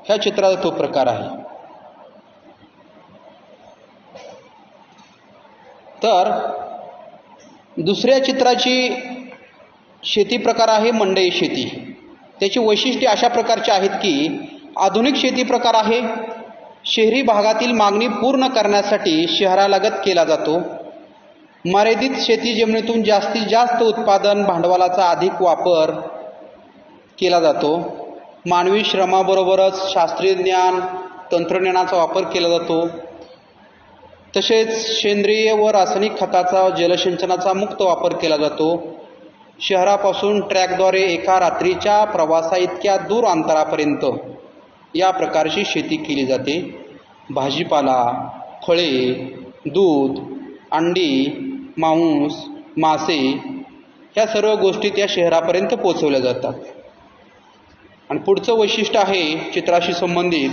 ह्या चित्राचा तो प्रकार आहे. तर दुसऱ्या चित्राची शेती प्रकार आहे मंडई शेती. त्याची वैशिष्ट्ये अशा प्रकारची आहेत की आधुनिक शेती प्रकार आहे. शहरी भागातील मागणी पूर्ण करण्यासाठी शहरालगत केला जातो. मर्यादित शेती जमिनीतून जास्तीत जास्त उत्पादन भांडवलाचा अधिक वापर केला जातो. मानवी श्रमाबरोबरच शास्त्रीय ज्ञान तंत्रज्ञानाचा वापर केला जातो. तसेच सेंद्रिय व रासायनिक खताचा जलसिंचनाचा मुक्त वापर केला जातो. शहरापासून ट्रॅकद्वारे एका रात्रीच्या प्रवासाइतक्या दूर अंतरापर्यंत या प्रकारची शेती केली जाते. भाजीपाला, फळे, दूध, अंडी, मांस, मासे ह्या सर्व गोष्टी त्या शहरापर्यंत पोहोचवल्या जातात. आणि पुढचं वैशिष्ट्य आहे चित्राशी संबंधित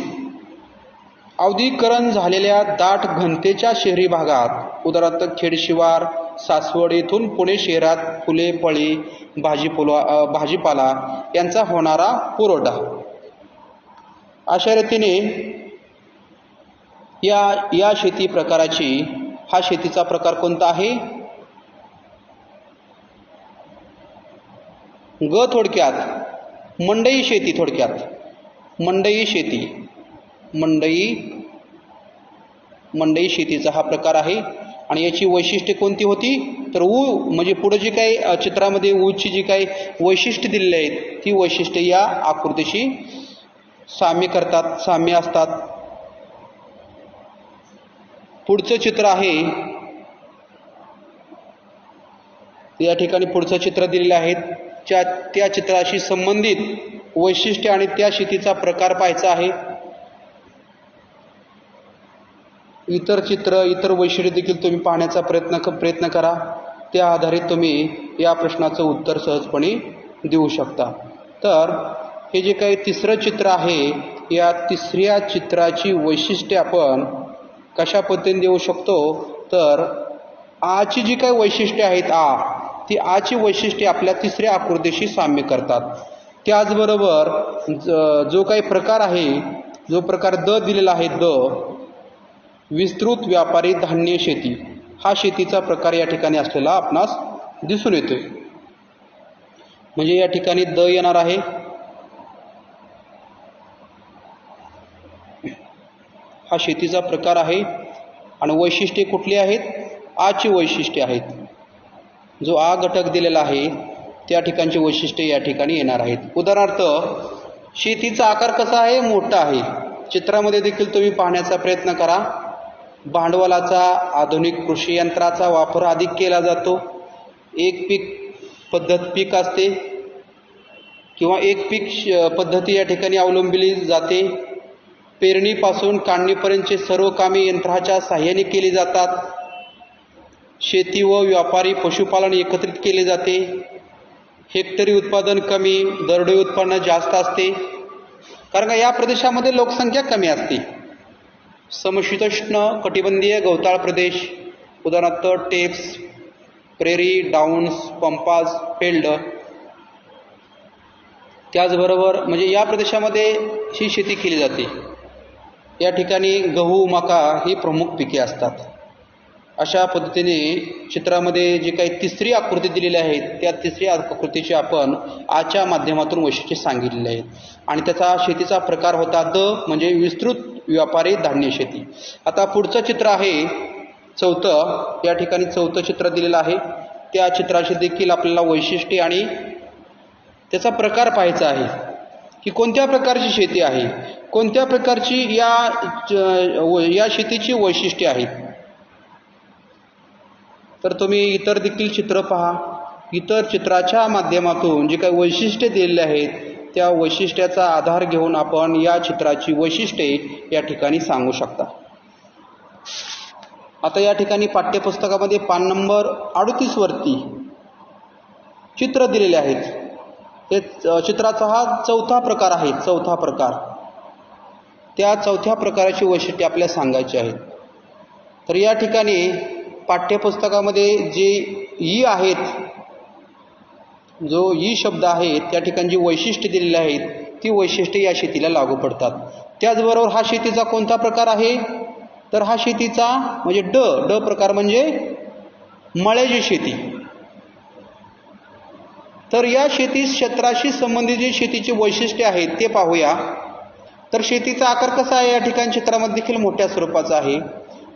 औद्योगिकरण झालेल्या दाट घनतेच्या शहरी भागात उदाहरणार्थ खेडशिवार सासवड येथून पुणे शहरात फुले फळे भाजीपाला यांचा होणारा पुरवठा। अशा रीतीने या शेती प्रकाराची हा शेतीचा प्रकार कोणता आहे? ग थोडक्यात मंडई शेती। थोडक्यात मंडई शेती, मंडई शेतीचा हा प्रकार आहे। आणि याची वैशिष्ट्ये कोणती होती? तर म्हणजे पुढे जी काही चित्रामध्ये ऊची जी काही वैशिष्ट्ये दिलेली आहेत ती वैशिष्ट्ये या आकृतीशी साम्य असतात। पुढचं चित्र आहे, या ठिकाणी पुढचं चित्र दिलेले आहेत। त्या चित्राशी संबंधित वैशिष्ट्ये आणि त्या शेतीचा प्रकार पाहायचा आहे। इतर वैशिष्ट्ये देखील तुम्ही पाहण्याचा प्रयत्न करा। त्या आधारित तुम्ही या प्रश्नाचं उत्तर सहजपणे देऊ शकता। तर हे जे काही तिसरं चित्र आहे, या तिसऱ्या चित्राची वैशिष्ट्ये आपण कशा पद्धतीने देऊ शकतो? तर आची जी काही वैशिष्ट्ये आहेत ती आची वैशिष्ट्ये आपल्या तिसऱ्या आकृतीशी साम्य करतात। त्याचबरोबर जो काही प्रकार आहे, जो प्रकार द दिलेला आहे, विस्तृत व्यापारी धान्य शेती, हा शेतीचा प्रकार या ठिकाणी असलेला आपणास दिसून येतोय। म्हणजे या ठिकाणी द येणार आहे। हा शेतीचा प्रकार आहे आणि वैशिष्ट्ये कुठली आहेत? आची वैशिष्ट्ये आहेत। जो आ घटक दिलेला आहे त्या ठिकाणची वैशिष्ट्ये या ठिकाणी येणार आहेत। उदाहरणार्थ शेतीचा आकार कसा आहे? मोठा आहे। चित्रामध्ये देखील तुम्ही पाहण्याचा प्रयत्न करा। भांडवलाचा, आधुनिक कृषी यंत्राचा वापर अधिक केला जातो। एक पीक पीक असते किंवा एक पीक पद्धती या ठिकाणी अवलंबली जाते। पेरणीपासून काढणीपर्यंतचे सर्व कामे यंत्राच्या साहाय्याने केली जातात। शेती व व्यापारी पशुपालन एकत्रित केले जाते। हेक्टरी उत्पादन कमी, दरडोई उत्पन्न जास्त असते, कारण का या प्रदेशामध्ये लोकसंख्या कमी असते। समशीतोष्ण कटिबंधीय गवताळ प्रदेश, उदाहरणार्थ tapes, prairie, downs, pampas, failed. त्याचबरोबर म्हणजे या प्रदेशामध्ये ही शेती केली जाते। या ठिकाणी गहू, मका ही प्रमुख पिके असतात। अशा पद्धतीने चित्रामध्ये जी काही तिसरी आकृती दिलेली आहे त्या तिसरी आकृतीची आपण आच्या माध्यमातून वैशिष्ट्ये सांगितलेली आहेत। आणि त्याचा शेतीचा प्रकार होता म्हणजे विस्तृत व्यापारी धान्य शेती। आता पुढचं चित्र आहे चौथं। या ठिकाणी चौथं चित्र दिलेलं आहे। त्या चित्राशी देखील आपल्याला वैशिष्ट्ये आणि त्याचा प्रकार पाहायचा आहे की कोणत्या प्रकारची शेती आहे, कोणत्या प्रकारची या शेतीची वैशिष्ट्ये आहेत। तर तुम्ही इतर देखील चित्र पहा। इतर चित्राच्या माध्यमातून जे काही वैशिष्ट्ये दिलेले आहेत त्या वैशिष्ट्याचा आधार घेऊन आपण या चित्राची वैशिष्ट्ये या ठिकाणी सांगू शकता। आता या ठिकाणी पाठ्यपुस्तकामध्ये पान नंबर 38 वरती चित्र दिलेले आहेत। हे चित्राचा हा चौथा प्रकार आहे। चौथा प्रकार, त्या चौथ्या प्रकाराची वैशिष्ट्ये आपल्याला सांगायची आहेत। तर या ठिकाणी पाठ्यपुस्तकामध्ये जे ई आहेत, जो ई शब्द आहे त्या ठिकाणी जी वैशिष्ट्ये दिलेली आहेत ती वैशिष्ट्ये या शेतीला लागू पडतात। त्याचबरोबर हा शेतीचा कोणता प्रकार आहे? तर हा शेतीचा म्हणजे ड प्रकार म्हणजे मळ्याची शेती। तर या शेती क्षेत्राशी संबंधित जे शेतीची वैशिष्ट्ये आहेत ते पाहूया। तर शेतीचा आकार कसा आहे? या ठिकाणी चित्रामध्ये देखील मोठ्या स्वरूपाचा आहे।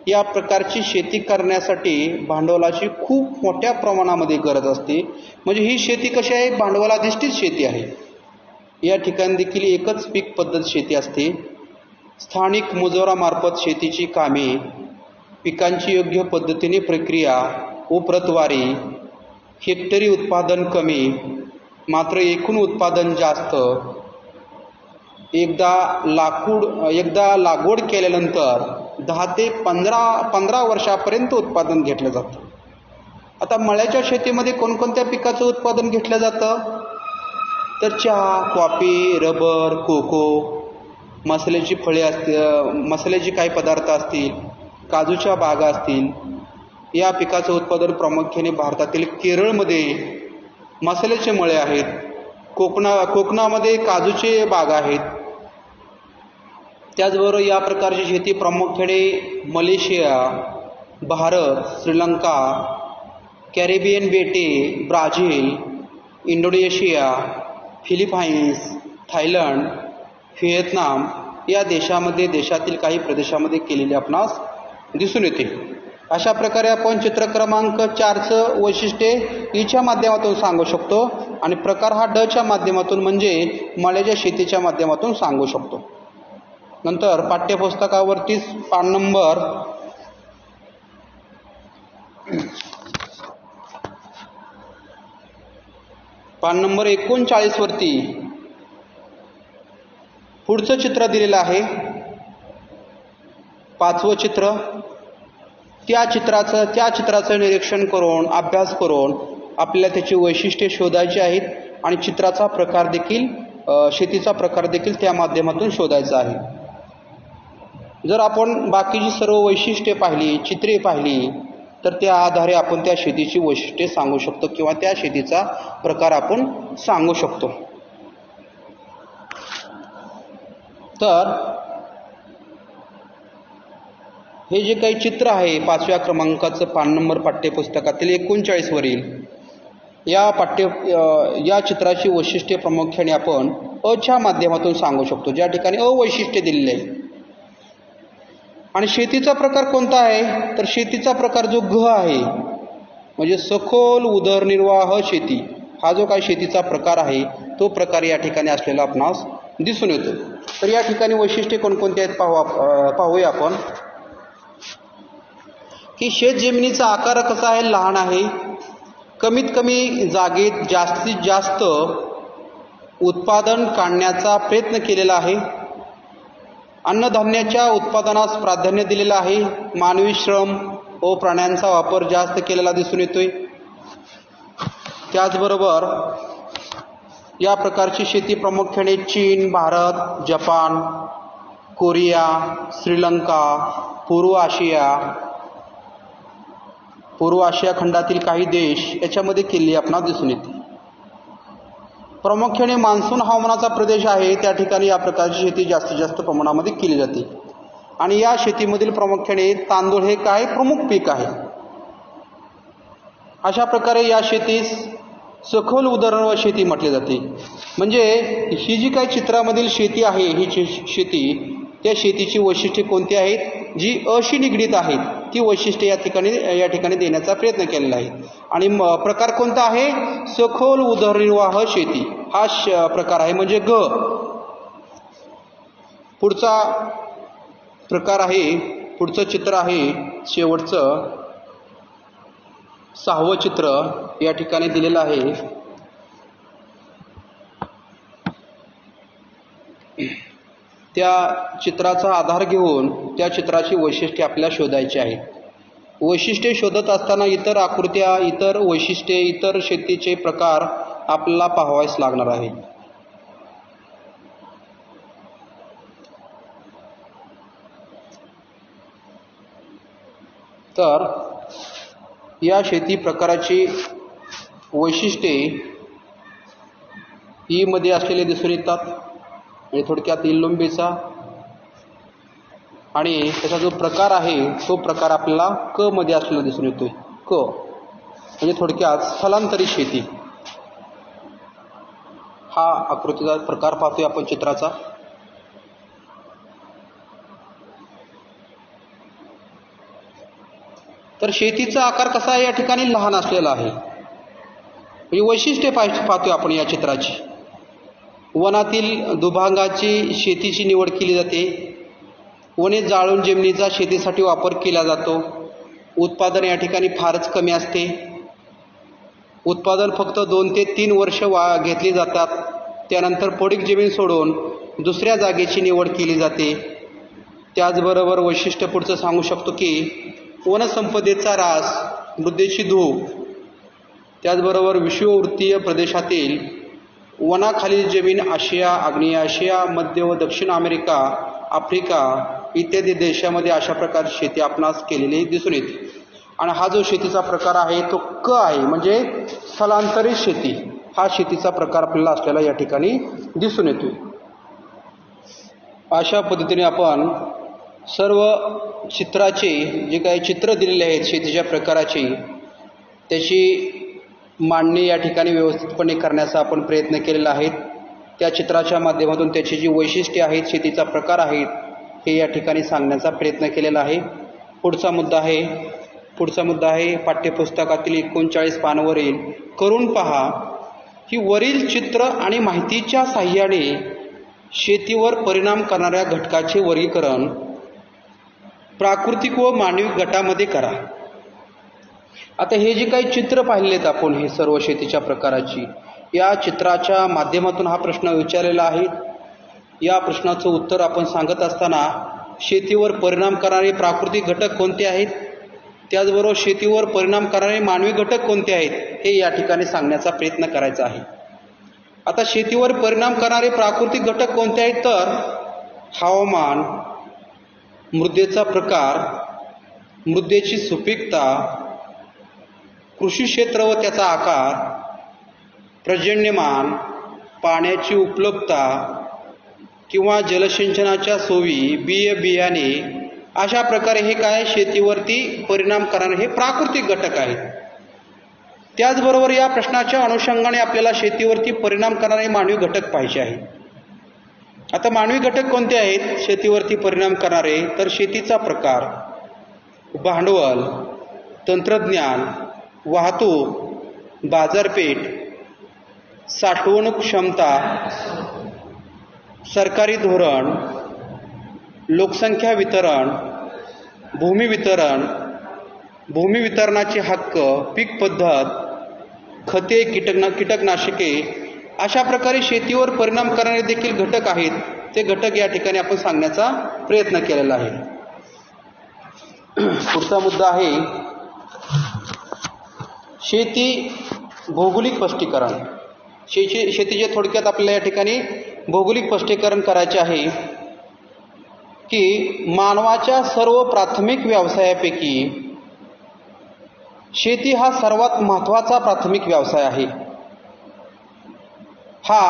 या प्रकारची शेती करण्यासाठी भांडवलाची खूप मोठ्या प्रमाणामध्ये गरज असते। म्हणजे ही शेती कशी आहे? भांडवलाधिष्ठित शेती आहे। या ठिकाणी देखील एकच पीक पद्धत शेती असते। स्थानिक मजुरामार्फत शेतीची कामे, पिकांची योग्य पद्धतीने प्रक्रिया व प्रतवारी, हेक्टरी उत्पादन कमी मात्र एकूण उत्पादन जास्त, एकदा लागवड केल्यानंतर 10 ते 15 वर्षापर्यंत उत्पादन घेतलं जातं। आता मळ्याच्या शेतीमध्ये कोणकोणत्या पिकाचं उत्पादन घेतलं जातं? तर चहा, कॉफी, रबर, कोको मसाल्याची फळे असतील, मसाल्याचे काही पदार्थ असतील, काजूच्या बागा असतील, या पिकाचं उत्पादन प्रामुख्याने भारतातील केरळमध्ये मसाल्याचे मळे आहेत. कोकणामध्ये काजूचे बागा आहेत. त्याचबरोबर या प्रकारची शेती प्रामुख्याने मलेशिया, भारत, श्रीलंका, कॅरिबियन बेटे, Brazil, Indonesia, Philippines, Thailand, Vietnam या देशातील काही प्रदेशामध्ये केलेली आपणास दिसून येते. अशा प्रकारे आपण चित्र क्रमांक 4चं वैशिष्ट्ये ईच्या माध्यमातून सांगू शकतो आणि प्रकार हा डच्या माध्यमातून म्हणजे मळ्याच्या शेतीच्या माध्यमातून सांगू शकतो. नंतर पाठ्यपुस्तकावरतीच पान नंबर 39 वरती पुढचं चित्र दिलेलं आहे. 5वं चित्र. त्या चित्राचं निरीक्षण करून अभ्यास करून आपल्याला त्याची वैशिष्ट्ये शोधायची आहेत आणि चित्राचा प्रकार देखील शेतीचा प्रकार देखील त्या माध्यमातून शोधायचा आहे. जर आपण बाकीची सर्व वैशिष्ट्ये पाहिली, चित्रे पाहिली, तर त्या आधारे आपण त्या शेतीची वैशिष्ट्ये सांगू शकतो किंवा त्या शेतीचा प्रकार आपण सांगू शकतो. तर हे जे काही चित्र आहे 5व्या क्रमांकाचं पान नंबर पाठ्यपुस्तकातील 39 वरील या चित्राची वैशिष्ट्ये प्रामुख्याने आपण अच्या माध्यमातून सांगू शकतो, ज्या ठिकाणी अवैशिष्ट्ये दिलेले आहे. आणि शेतीचा प्रकार कोणता आहे तर शेतीचा प्रकार जो घ आहे म्हणजे सखोल उदरनिर्वाह शेती, हा जो काही शेतीचा प्रकार आहे तो प्रकार या ठिकाणी असलेला आपणास दिसून येतो. तर या ठिकाणी वैशिष्ट्ये कोणकोणती आहेत पाहूया आपण. की शेत जमिनीचा आकार कसा आहे, लहान आहे. कमीत कमी जागेत जास्तीत जास्त उत्पादन काढण्याचा प्रयत्न केलेला आहे. अन्नधान्याच्या उत्पादनास प्राधान्य दिलेलं आहे. मानवी श्रम व प्राण्यांचा वापर जास्त केलेला दिसून येतोय. त्याचबरोबर या प्रकारची शेती प्रामुख्याने चीन, भारत, जपान, कोरिया, श्रीलंका, पूर्व आशिया खंडातील काही देश याच्यामध्ये केलेली आपणास दिसून येते. प्रामुख्याने मान्सून हवामानाचा प्रदेश आहे, त्या ठिकाणी या प्रकारची शेती जास्तीत जास्त प्रमाणामध्ये केली जाते. आणि या शेतीमधील प्रामुख्याने तांदूळ हे काय प्रमुख पीक आहे. अशा प्रकारे या शेतीस सखोल उदरनिर्वाह शेती म्हटले जाते. म्हणजे ही जी काही चित्रामधील शेती आहे, ही शेती त्या शेतीची वैशिष्ट्ये कोणती आहेत, जी अशी निगडीत आहेत ती वैशिष्ट्ये या ठिकाणी देण्याचा प्रयत्न केलेला आहे. आणि प्रकार कोणता आहे, सखोल उदरनिर्वाह शेती हा प्रकार आहे म्हणजे ग. पुढचा प्रकार आहे, पुढचं चित्र आहे शेवटचं 6वं चित्र या ठिकाणी दिलेलं आहे. त्या चित्राचा आधार घेऊन त्या चित्राची वैशिष्ट्ये आपल्याला शोधायची आहेत. वैशिष्ट्ये शोधत असताना इतर आकृत्या, इतर वैशिष्ट्ये, इतर शेतीचे प्रकार आपल्याला पाहावाच लागणार आहे. तर या शेती प्रकाराची वैशिष्ट्ये ई मध्ये असलेले दिसून येतात. म्हणजे थोडक्यात इल्लुंबीचा आणि त्याचा जो प्रकार आहे तो प्रकार आपल्याला क मध्ये असलेला दिसून येतोय. क म्हणजे थोडक्यात स्थलांतरित शेती. हा आकृतीचा प्रकार पाहतोय आपण चित्राचा. तर शेतीचा आकार कसा आहे, या ठिकाणी लहान असलेला आहे. म्हणजे वैशिष्ट्ये पाहतोय आपण या चित्राची. वनातील दुभांगाची शेतीची निवड केली जाते. वने जाळून जमिनीचा शेतीसाठी वापर केला जातो. उत्पादन या ठिकाणी फारच कमी असते. उत्पादन फक्त 2 ते 3 वर्ष घेतली जातात. त्यानंतर पडीक जमीन सोडून दुसऱ्या जागेची निवड केली जाते. त्याचबरोबर वैशिष्ट्य पुढचं सांगू शकतो की वनसंपदेचा ऱ्हास, मृदेची धूप, त्याचबरोबर विषुववृत्तीय प्रदेशातील वनाखालील जमीन आशिया, आग्नेय आशिया, मध्य व दक्षिण अमेरिका, आफ्रिका इत्यादी देशामध्ये अशा प्रकारची शेती आपणास केलेली दिसून येते. आणि हा जो शेतीचा प्रकार आहे तो क आहे, म्हणजे स्थलांतरित शेती. हा शेतीचा प्रकार आपल्याला असलेला या ठिकाणी दिसून येतो. अशा पद्धतीने आपण सर्व चित्राचे जे काही चित्र दिलेले आहेत शेतीच्या प्रकाराची, त्याची मांडणी या ठिकाणी व्यवस्थितपणे करण्याचा आपण प्रयत्न केलेला आहे. त्या चित्राच्या माध्यमातून त्याची जी वैशिष्ट्ये आहेत, शेतीचा प्रकार आहेत, हे या ठिकाणी सांगण्याचा प्रयत्न केलेला आहे. पुढचा मुद्दा आहे पाठ्यपुस्तकातील 39 पानावरील करून पहा ही वरील चित्र आणि माहितीच्या साहाय्याने शेतीवर परिणाम करणाऱ्या घटकाचे वर्गीकरण प्राकृतिक व मानवी गटामध्ये करा. आता हे जे काही चित्र पाहिलेत आपण, हे सर्व शेतीच्या प्रकाराची, या चित्राच्या माध्यमातून हा प्रश्न विचारलेला आहे. या प्रश्नाचं उत्तर आपण सांगत असताना शेतीवर परिणाम करणारे प्राकृतिक घटक कोणते आहेत, त्याचबरोबर शेतीवर परिणाम करणारे मानवी घटक कोणते आहेत, हे या ठिकाणी सांगण्याचा प्रयत्न करायचा आहे. आता शेतीवर परिणाम करणारे प्राकृतिक घटक कोणते आहेत, तर हवामान, मृदेचा प्रकार, मृदेची सुपीकता, कृषी क्षेत्र व त्याचा आकार, पर्जन्यमान, पाण्याची उपलब्धता किंवा जलसिंचनाच्या सोयी, बियाणे, अशा प्रकारे हे काय शेतीवरती परिणाम करणारे हे प्राकृतिक घटक आहेत. त्याचबरोबर या प्रश्नाच्या अनुषंगाने आपल्याला शेतीवरती परिणाम करणारे मानवी घटक पाहिजे आहे. आता मानवी घटक कोणते आहेत शेतीवरती परिणाम करणारे, तर शेतीचा प्रकार, भांडवल, तंत्रज्ञान, वाहतूक, बाजारपेठ, साठवणूक क्षमता, सरकारी धोरण, लोकसंख्या वितरण, भूमी वितरणाचे हक्क, पीक पद्धत, खते, कीटकनाशके, अशा प्रकारे शेतीवर परिणाम करणारे देखील घटक आहेत. ते घटक या ठिकाणी आपण सांगण्याचा प्रयत्न केलेला आहे. पुढचा मुद्दा आहे शेती भौगोलिक स्पष्टीकरण. शेतीचे थोडक्यात आपल्याला या ठिकाणी भौगोलिक स्पष्टीकरण करायचे आहे की मानवाच्या सर्व प्राथमिक व्यवसायापैकी शेती हा सर्वात महत्त्वाचा प्राथमिक व्यवसाय आहे. हा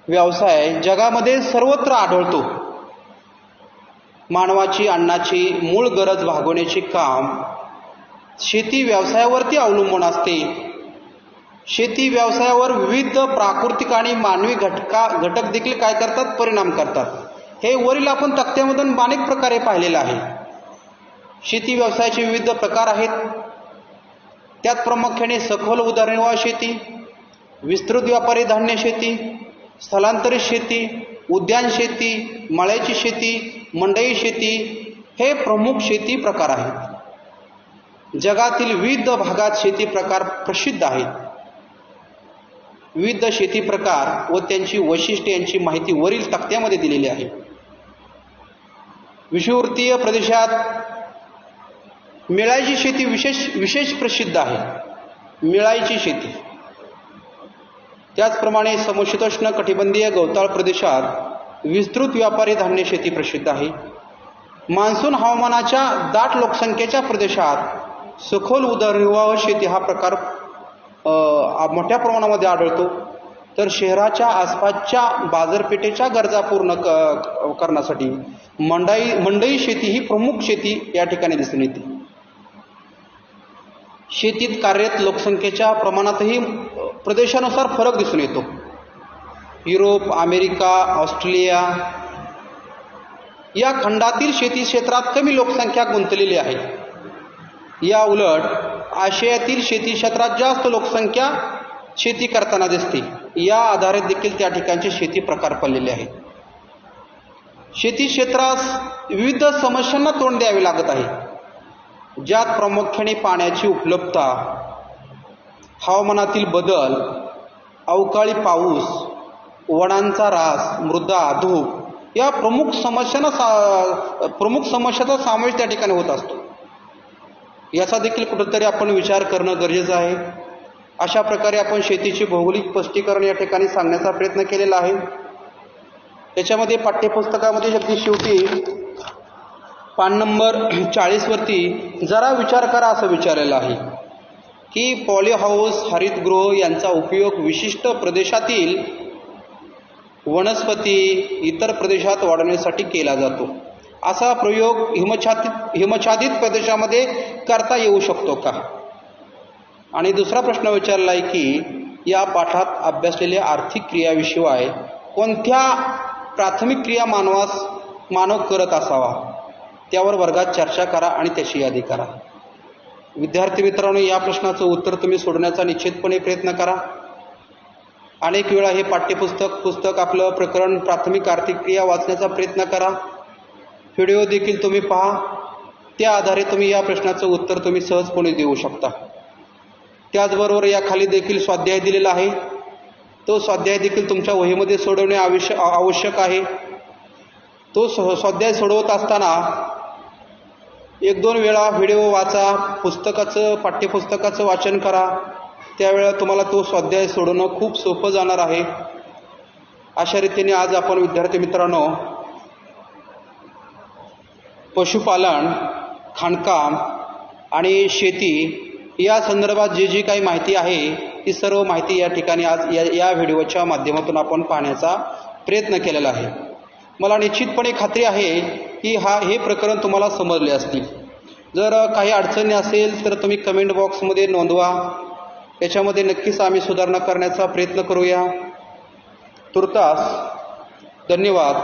व्यवसाय जगामध्ये सर्वत्र आढळतो. मानवाची अन्नाची मूळ गरज भागवण्याचे काम शेती व्यवसायावरती अवलंबून असते. शेती व्यवसायावर विविध प्राकृतिक आणि मानवी घटक देखील काय करतात, परिणाम करतात. हे वरील आपण तक्त्यामधून अनेक प्रकारे पाहिलेलं आहे. शेती व्यवसायाचे विविध प्रकार आहेत. त्यात प्रामुख्याने सखोल उदरनिर्वाह शेती, विस्तृत व्यापारी धान्य शेती, स्थलांतरित शेती, उद्यान शेती, मळ्याची शेती, मंडई शेती हे प्रमुख शेती प्रकार आहेत. जगातील विविध भागात शेती प्रकार प्रसिद्ध आहेत. विविध शेती प्रकार व त्यांची वैशिष्ट्ये यांची माहिती वरील तक्त्यामध्ये दिलेली आहे. विषुववृत्तीय प्रदेशात मेळाची शेती विशेष प्रसिद्ध आहे. मेळाची शेती. त्याचप्रमाणे समशीतोष्ण कटिबंधीय गवताळ प्रदेशात विस्तृत व्यापारी धान्य शेती प्रसिद्ध आहे. मान्सून हवामानाच्या दाट लोकसंख्येच्या प्रदेशात सखोल उदरनिर्वाह शेती हा प्रकार मोठ्या प्रमाणामध्ये आढळतो. तर शहराच्या आसपासच्या बाजारपेठेच्या गरजा पूर्ण करण्यासाठी मंडई शेती ही प्रमुख शेती या ठिकाणी दिसून येते. शेतीत कार्यरत लोकसंख्येच्या प्रमाणातही प्रदेशानुसार फरक दिसून येतो. युरोप, अमेरिका, ऑस्ट्रेलिया या खंडातील शेती क्षेत्रात कमी लोकसंख्या गुंतलेली आहे. या उलट आशियातील शेती क्षेत्रात जास्त लोकसंख्या शेती करताना दिसते. या आधारे देखील त्या ठिकाणचे शेती प्रकार पडलेले आहेत. शेती क्षेत्रास विविध समस्यांना तोंड द्यावे लागत आहे, ज्यात प्रामुख्याने पाण्याची उपलब्धता, हवामानातील बदल, अवकाळी पाऊस, वनांचा ऱ्हास, मृदा धूप या प्रमुख समस्याचा समावेश त्या ठिकाणी होत असतो. याचा देखील कुठेतरी आपण विचार करणं गरजेचं आहे. अशा प्रकारे आपण शेतीचे भौगोलिक स्पष्टीकरण या ठिकाणी सांगण्याचा प्रयत्न केलेला आहे. त्याच्यामध्ये पाठ्यपुस्तकामध्ये अगदी शेवटी पान नंबर 40 वरती जरा विचार करा असं विचारलेलं आहे की पॉलीहाऊस हरितगृह यांचा उपयोग विशिष्ट प्रदेशातील वनस्पती इतर प्रदेशात वाढवण्यासाठी केला जातो. असा प्रयोग हिमच्छादित प्रदेशामध्ये करता येऊ शकतो का? आणि दुसरा प्रश्न विचारला आहे की या पाठात अभ्यासलेल्या आर्थिक क्रियाविषयी कोणत्या प्राथमिक क्रिया मानव करत असावा त्यावर वर्गात चर्चा करा आणि त्याची यादी करा. विद्यार्थी मित्रांनो, या प्रश्नाचं उत्तर तुम्ही सोडण्याचा निश्चितपणे प्रयत्न करा. अनेक वेळा हे पुस्तक आपलं प्रकरण प्राथमिक आर्थिक क्रिया वाचण्याचा प्रयत्न करा. व्हिडिओ देखील तुम्ही पहा. त्या आधारे तुम्ही या प्रश्नाचं उत्तर तुम्ही सहजपणे देऊ शकता. त्याचबरोबर या खाली देखील स्वाध्याय दिलेला आहे. तो स्वाध्याय देखील तुमच्या वहीमध्ये सोडवणे आवश्यक आहे. तो स्वाध्याय सोडवत असताना 1-2 वेळा व्हिडिओ वाचा, पाठ्यपुस्तकाचं वाचन करा. त्यावेळेला तुम्हाला तो स्वाध्याय सोडवणं खूप सोपं जाणार आहे. अशा रीतीने आज आपण विद्यार्थी मित्रांनो पशुपालन, खाणकाम आणि शेती या संदर्भात जी काही माहिती आहे ती सर्व माहिती या ठिकाणी आज या व्हिडिओच्या माध्यमातून आपण पाहण्याचा प्रयत्न केलेला आहे. मला निश्चितपणे खात्री आहे की हे प्रकरण तुम्हाला समजले असतील. जर काही अडचणी असेल तर तुम्ही कमेंट बॉक्समध्ये नोंदवा. याच्यामध्ये नक्कीच आम्ही सुधारणा करण्याचा प्रयत्न करूया. तुर्तास धन्यवाद.